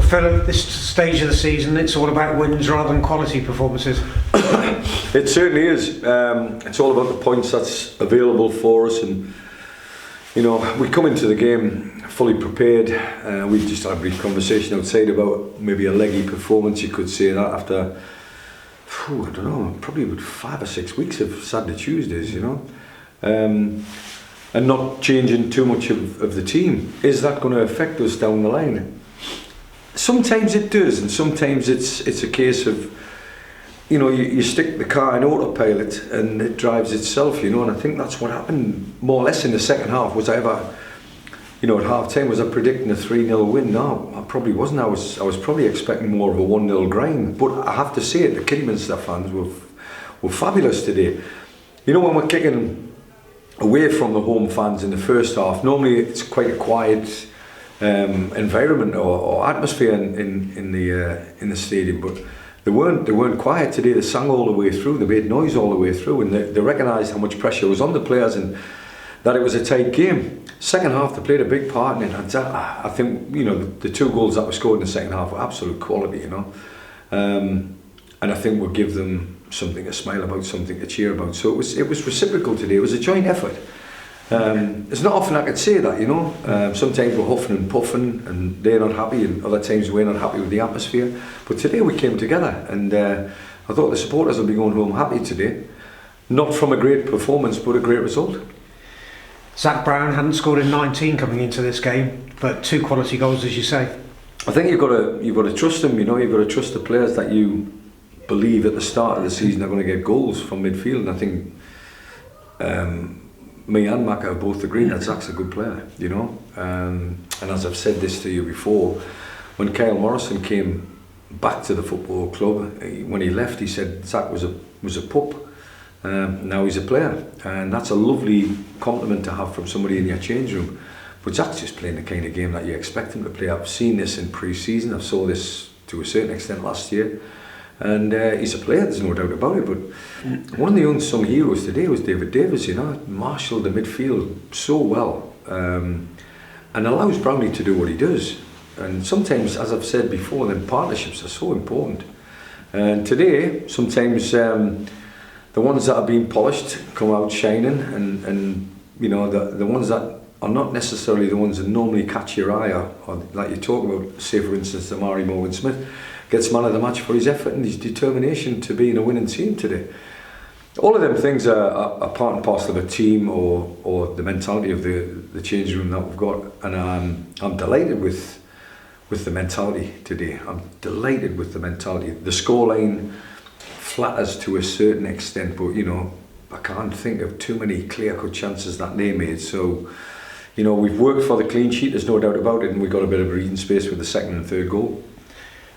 Phil, at this stage of the season, it's all about wins rather than quality performances. It certainly is. It's all about the points that's available for us, and you know, we come into the game fully prepared. We just had a brief conversation outside about maybe a leggy performance, you could say that, after I don't know, probably about 5 or 6 weeks of Saturday Tuesdays, you know, and not changing too much of the team. Is that going to affect us down the line? Sometimes it does, and sometimes it's a case of, you know, you stick the car in autopilot and it drives itself, you know. And I think that's what happened more or less in the second half. Was I ever, you know, at half time, was I predicting a 3-0 win? No, I probably wasn't. I was probably expecting more of a 1-0 grind. But I have to say it, the Kidderminster fans were fabulous today. You know, when we're kicking away from the home fans in the first half, normally it's quite a quiet environment or atmosphere in the stadium, but they weren't quiet today. They sang all the way through, they made noise all the way through, and they recognised how much pressure was on the players and that it was a tight game. Second half, they played a big part in it. I think, you know, the 2 goals that were scored in the second half were absolute quality, you know, and I think we'll give them something to smile about, something to cheer about. So it was reciprocal today. It was a joint effort. It's not often I could say that, you know. Sometimes we're huffing and puffing and they're not happy, and other times we're not happy with the atmosphere. But today we came together, and I thought the supporters will be going home happy today. Not from a great performance, but a great result. Zach Brown hadn't scored in 19 coming into this game, but 2 quality goals, as you say. I think you've got to trust them, you know. You've got to trust the players that you believe at the start of the season are going to get goals from midfield. And I think me and Macca have both agreed that Zach's a good player, you know. And as I've said this to you before, when Kyle Morrison came back to the football club, when he left, he said Zach was a pup. Now he's a player, and that's a lovely compliment to have from somebody in your change room. But Zach's just playing the kind of game that you expect him to play. I've seen this in pre-season. I saw this to a certain extent last year. And he's a player, there's no doubt about it. But one of the unsung heroes today was David Davis, you know, marshalled the midfield so well, and allows Brownie to do what he does. And sometimes, as I've said before, then partnerships are so important. And today, sometimes the ones that are being polished come out shining, and you know, the ones that are not necessarily the ones that normally catch your eye, or like you talk about, say for instance, Amari Morgan Smith, gets man of the match for his effort and his determination to be in a winning team today. All of them things are part and parcel of a team, or the mentality of the change room that we've got. And I'm delighted with the mentality today. I'm delighted with the mentality. The scoreline flatters to a certain extent, but you know, I can't think of too many clear-cut chances that they made. So, you know, we've worked for the clean sheet, there's no doubt about it, and we've got a bit of breathing space with the second and third goal.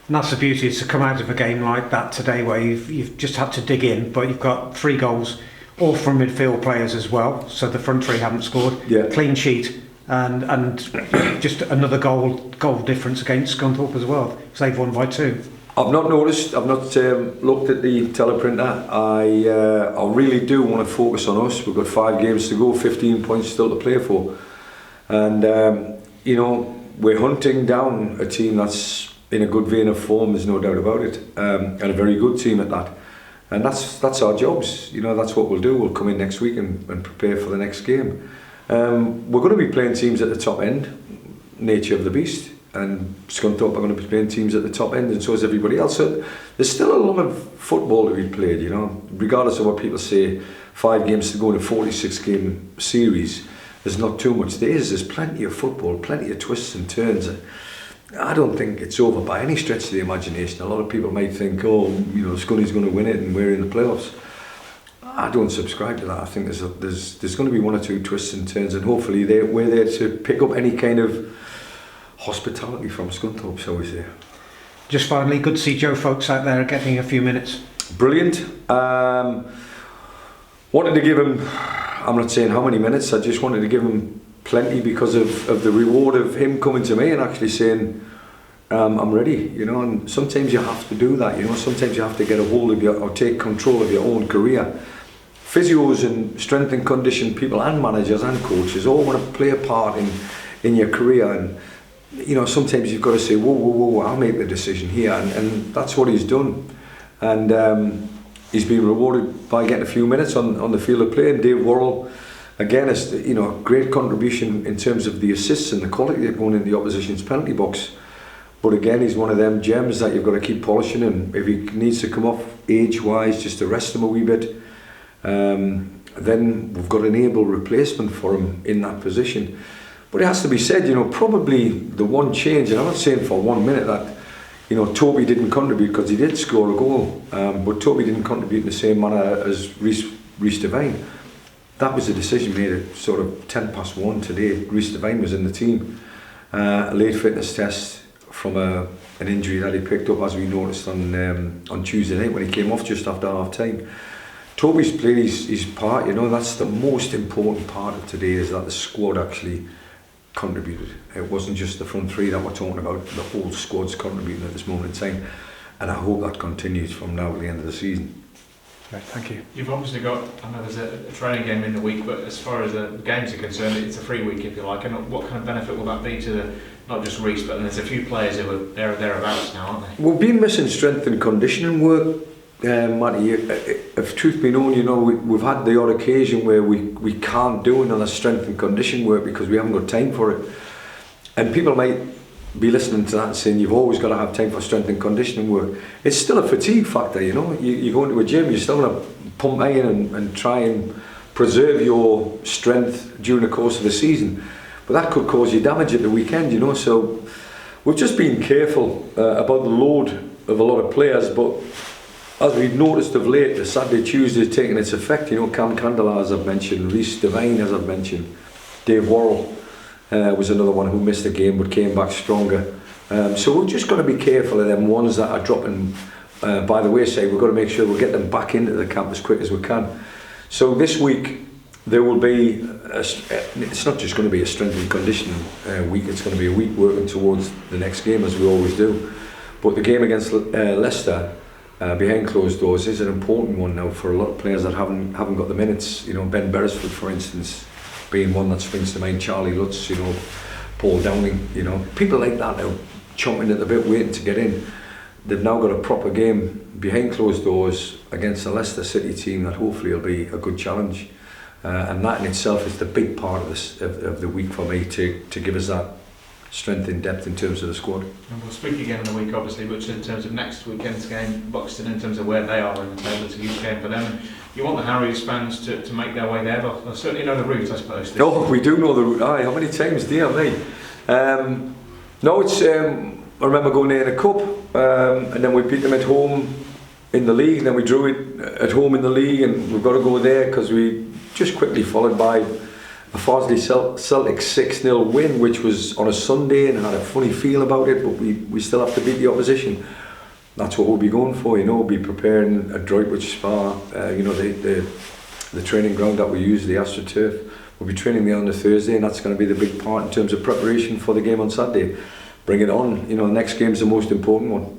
And that's the beauty, is to come out of a game like that today where you've just had to dig in, but you've got 3 goals, all from midfield players as well, so the front 3 haven't scored. Yeah. Clean sheet, and just another goal difference against Scunthorpe as well, because they've won by 2. I've not noticed, I've not looked at the teleprinter. I really do want to focus on us. We've got 5 games to go, 15 points still to play for. And, you know, we're hunting down a team that's in a good vein of form, there's no doubt about it, and a very good team at that. And that's our jobs, you know, that's what we'll do. We'll come in next week and prepare for the next game. We're going to be playing teams at the top end, nature of the beast, and Scunthorpe are going to be playing teams at the top end, and so is everybody else. So there's still a lot of football to be played, you know, regardless of what people say. 5 games to go in a 46-game series, there's not too much. There's plenty of football, plenty of twists and turns. I don't think it's over by any stretch of the imagination. A lot of people might think, oh, you know, Scunny's going to win it and we're in the playoffs. I don't subscribe to that. I think there's going to be 1 or 2 twists and turns, and hopefully we're there to pick up any kind of hospitality from Scunthorpe, shall we say. Just finally, good to see Joe Folks out there getting a few minutes. Brilliant. Wanted to give him, I'm not saying how many minutes, I just wanted to give him plenty because of the reward of him coming to me and actually saying, I'm ready, you know. And sometimes you have to do that, you know. Sometimes you have to get a hold of or take control of your own career. Physios and strength and condition people and managers and coaches all want to play a part in your career, and you know, sometimes you've got to say, whoa, I'll make the decision here, and that's what he's done. And he's been rewarded by getting a few minutes on the field of play. And Dave Worrell, again, is, you know, a great contribution in terms of the assists and the quality of going in the opposition's penalty box. But again, he's one of them gems that you've got to keep polishing, and if he needs to come off age-wise, just to rest him a wee bit, then we've got an able replacement for him in that position. But it has to be said, you know, probably the one change, and I'm not saying for 1 minute that, you know, Toby didn't contribute, because he did score a goal, but Toby didn't contribute in the same manner as Rhys Devine. That was a decision made at sort of 1:10 today. Rhys Devine was in the team. A late fitness test from an injury that he picked up, as we noticed on Tuesday night when he came off just after half time. Toby's played his part, you know. That's the most important part of today, is that the squad actually contributed. It wasn't just the front three that we're talking about, the whole squad's contributing at this moment in time, and I hope that continues from now to the end of the season. Right, thank you. You've obviously got, I know there's a training game in the week, but as far as the games are concerned, it's a free week, if you like. And what kind of benefit will that be to not just Rhys, but there's a few players who are thereabouts now, aren't they? We've been missing strength and conditioning work, Matty. If truth be known, you know, we've had the odd occasion where we can't do another strength and conditioning work because we haven't got time for it. And people might be listening to that and saying you've always got to have time for strength and conditioning work. It's still a fatigue factor, you know. You go into a gym, you're still going to pump iron and try and preserve your strength during the course of the season. But that could cause you damage at the weekend, you know. So we've just been careful about the load of a lot of players, but as we've noticed of late, the Saturday, Tuesday is taking its effect. You know, Cam Candela, as I've mentioned, Rhys Devine, as I've mentioned, Dave Worrell was another one who missed a game but came back stronger. So we've just got to be careful of them ones that are dropping by the wayside. We've got to make sure we get them back into the camp as quick as we can. So this week there will be, it's not just going to be a strength and conditioning week, it's going to be a week working towards the next game, as we always do. But the game against Leicester, behind closed doors, is an important one now for a lot of players that haven't got the minutes. You know, Ben Beresford, for instance, being one that springs to mind, Charlie Lutz, you know, Paul Downing, you know, people like that now chomping at the bit, waiting to get in. They've now got a proper game behind closed doors against a Leicester City team that hopefully will be a good challenge. And that in itself is the big part of this of the week for me, to give us that strength in depth in terms of the squad. And we'll speak again in the week, obviously, but in terms of next weekend's game, Buxton, in terms of where they are in the table, it's a huge game for them. And you want the Harriers fans to make their way there, but they certainly know the route, I suppose. Oh, we do know the route. Aye, how many times do you have me? No, it's. I remember going there in a cup, and then we beat them at home in the league, and then we drew it at home in the league, and we've got to go there because we just quickly followed by a Farsley Celtic 6-0 win, which was on a Sunday and had a funny feel about it, but we still have to beat the opposition. That's what we'll be going for, you know. We'll be preparing at Droitwich Spa, you know, the training ground that we use, the AstroTurf. We'll be training there on the Thursday, and that's going to be the big part in terms of preparation for the game on Saturday. Bring it on, you know, the next game's the most important one.